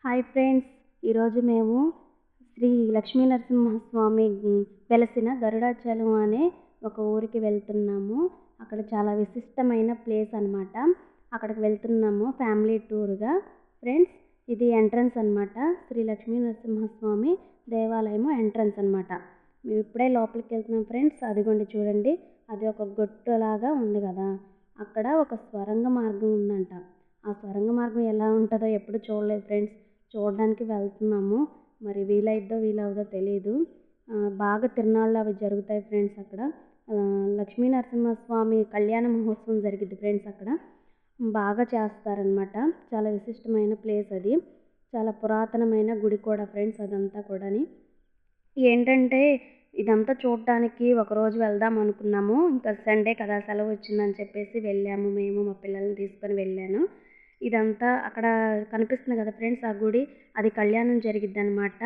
Hi friends, ఈరోజు మేము శ్రీ లక్ష్మీ నరసింహస్వామి వెలసిన గరుడాచలం అనే ఒక ఊరికి వెళ్తున్నాము. అక్కడ చాలా విశిష్టమైన ప్లేస్ అనమాట. అక్కడికి వెళ్తున్నాము ఫ్యామిలీ టూర్గా. ఫ్రెండ్స్, ఇది ఎంట్రన్స్ అనమాట. శ్రీ లక్ష్మీ నరసింహస్వామి దేవాలయం ఎంట్రన్స్ అనమాట. మేము ఇప్పుడే లోపలికి వెళ్తున్నాం ఫ్రెండ్స్. అదిగోండి చూడండి, అది ఒక గొట్టులాగా ఉంది కదా, అక్కడ ఒక స్వరంగ మార్గం ఉందంట. ఆ స్వరంగ మార్గం ఎలా ఉంటుందో ఎప్పుడు చూడలేదు ఫ్రెండ్స్. చూడడానికి వెళ్తున్నాము. మరి వీలవుదో తెలియదు. బాగా తిరునాళ్ళు అవి జరుగుతాయి ఫ్రెండ్స్ అక్కడ. లక్ష్మీ నరసింహస్వామి కళ్యాణ మహోత్సవం జరిగింది ఫ్రెండ్స్ అక్కడ. బాగా చేస్తారనమాట. చాలా విశిష్టమైన ప్లేస్ అది. చాలా పురాతనమైన గుడి కూడా ఫ్రెండ్స్ అదంతా కూడాని. ఏంటంటే ఇదంతా చూడడానికి ఒకరోజు వెళ్దాం అనుకున్నాము. ఇంకా సండే కదా, సెలవు వచ్చిందని చెప్పేసి వెళ్ళాము. మేము మా పిల్లల్ని తీసుకొని వెళ్ళాను. ఇదంతా అక్కడ కనిపిస్తుంది కదా ఫ్రెండ్స్, ఆ గుడి, అది కళ్యాణం జరిగిద్దనమాట.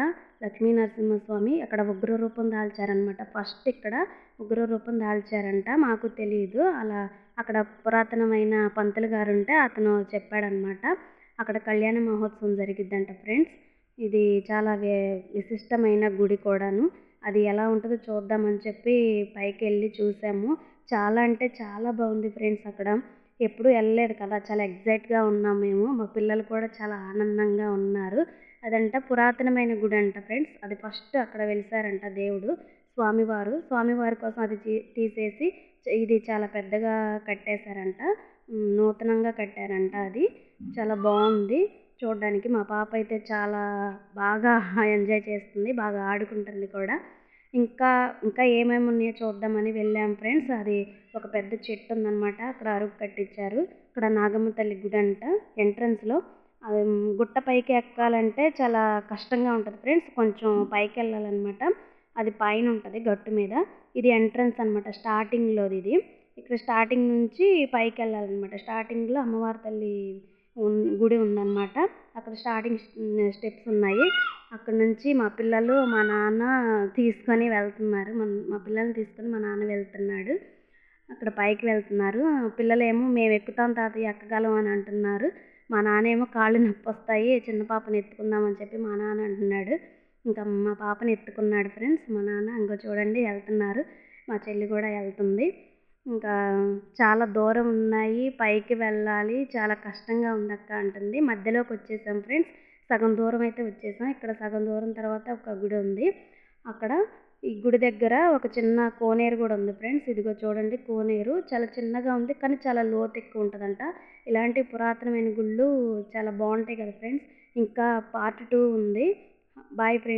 లక్ష్మీ నరసింహస్వామి అక్కడ ఉగ్ర రూపం దాల్చారనమాట. ఫస్ట్ ఇక్కడ ఉగ్ర రూపం దాల్చారంట. మాకు తెలియదు. అలా అక్కడ పురాతనమైన పంతులు గారు ఉంటే అతను చెప్పాడనమాట. అక్కడ కళ్యాణ మహోత్సవం జరిగిద్దంట ఫ్రెండ్స్. ఇది చాలా విశిష్టమైన గుడి కూడాను. అది ఎలా ఉంటుందో చూద్దామని చెప్పి పైకి వెళ్ళి చూసాము. చాలా అంటే చాలా బాగుంది ఫ్రెండ్స్ అక్కడ. ఎప్పుడు వెళ్ళలేదు కదా, చాలా ఎగ్జైట్గా ఉన్నాం మేము. మా పిల్లలు కూడా చాలా ఆనందంగా ఉన్నారు. అదంట పురాతనమైన గుడి అంట ఫ్రెండ్స్. అది ఫస్ట్ అక్కడ వెలిసారంట దేవుడు, స్వామివారి కోసం అది తీసేసి ఇది చాలా పెద్దగా కట్టేశారంట. నూతనంగా కట్టారంట. అది చాలా బాగుంది చూడడానికి. మా పాప అయితే చాలా బాగా ఎంజాయ్ చేస్తుంది, బాగా ఆడుకుంటుంది కూడా. ఇంకా ఇంకా ఏమేమి ఉన్నాయో చూద్దామని వెళ్ళాం ఫ్రెండ్స్. అది ఒక పెద్ద చెట్టు ఉందన్నమాట. అక్కడ అరుగు కట్టించారు. ఇక్కడ నాగమ్మ తల్లి గుడి అంట. ఎంట్రన్స్లో అది గుట్ట పైకి ఎక్కాలంటే చాలా కష్టంగా ఉంటుంది ఫ్రెండ్స్. కొంచెం పైకి వెళ్ళాలన్నమాట. అది పైన ఉంటుంది గట్టు మీద. ఇది ఎంట్రన్స్ అనమాట, స్టార్టింగ్లోది ఇది. ఇక్కడ స్టార్టింగ్ నుంచి పైకి వెళ్ళాలన్నమాట. స్టార్టింగ్లో అమ్మవారి తల్లి గుడి ఉందన్నమాట. అక్కడ స్టార్టింగ్ స్టెప్స్ ఉన్నాయి. అక్కడ నుంచి మా పిల్లలు మా నాన్న తీసుకొని వెళ్తున్నారు. మా పిల్లల్ని తీసుకొని మా నాన్న వెళ్తున్నాడు. అక్కడ పైకి వెళ్తున్నారు. పిల్లలేమో మేము ఎక్కుతాం తాతయ్య, ఎక్కగలం అని అంటున్నారు. మా నాన్న ఏమో కాళ్ళు నొప్పి వస్తాయి, చిన్న పాపని ఎత్తుకుందామని చెప్పి మా నాన్న అంటున్నాడు. ఇంకా మా పాపని ఎత్తుకున్నాడు ఫ్రెండ్స్ మా నాన్న. ఇంకో చూడండి వెళ్తున్నారు. మా చెల్లి కూడా వెళ్తుంది. ఇంకా చాలా దూరం ఉన్నాయి, పైకి వెళ్ళాలి, చాలా కష్టంగా ఉందక్క అంటుంది. మధ్యలోకి వచ్చేసాం ఫ్రెండ్స్. సగం దూరం అయితే వచ్చేసాం. ఇక్కడ సగం దూరం తర్వాత ఒక గుడి ఉంది. అక్కడ ఈ గుడి దగ్గర ఒక చిన్న కోనేరు కూడా ఉంది ఫ్రెండ్స్. ఇదిగో చూడండి, కోనేరు చాలా చిన్నగా ఉంది కానీ చాలా లోతు ఎక్కువ ఉంటుందంట. ఇలాంటి పురాతనమైన గుళ్ళు చాలా బాగుంటాయి కదా ఫ్రెండ్స్. ఇంకా పార్ట్ 2 ఉంది. Bye friends.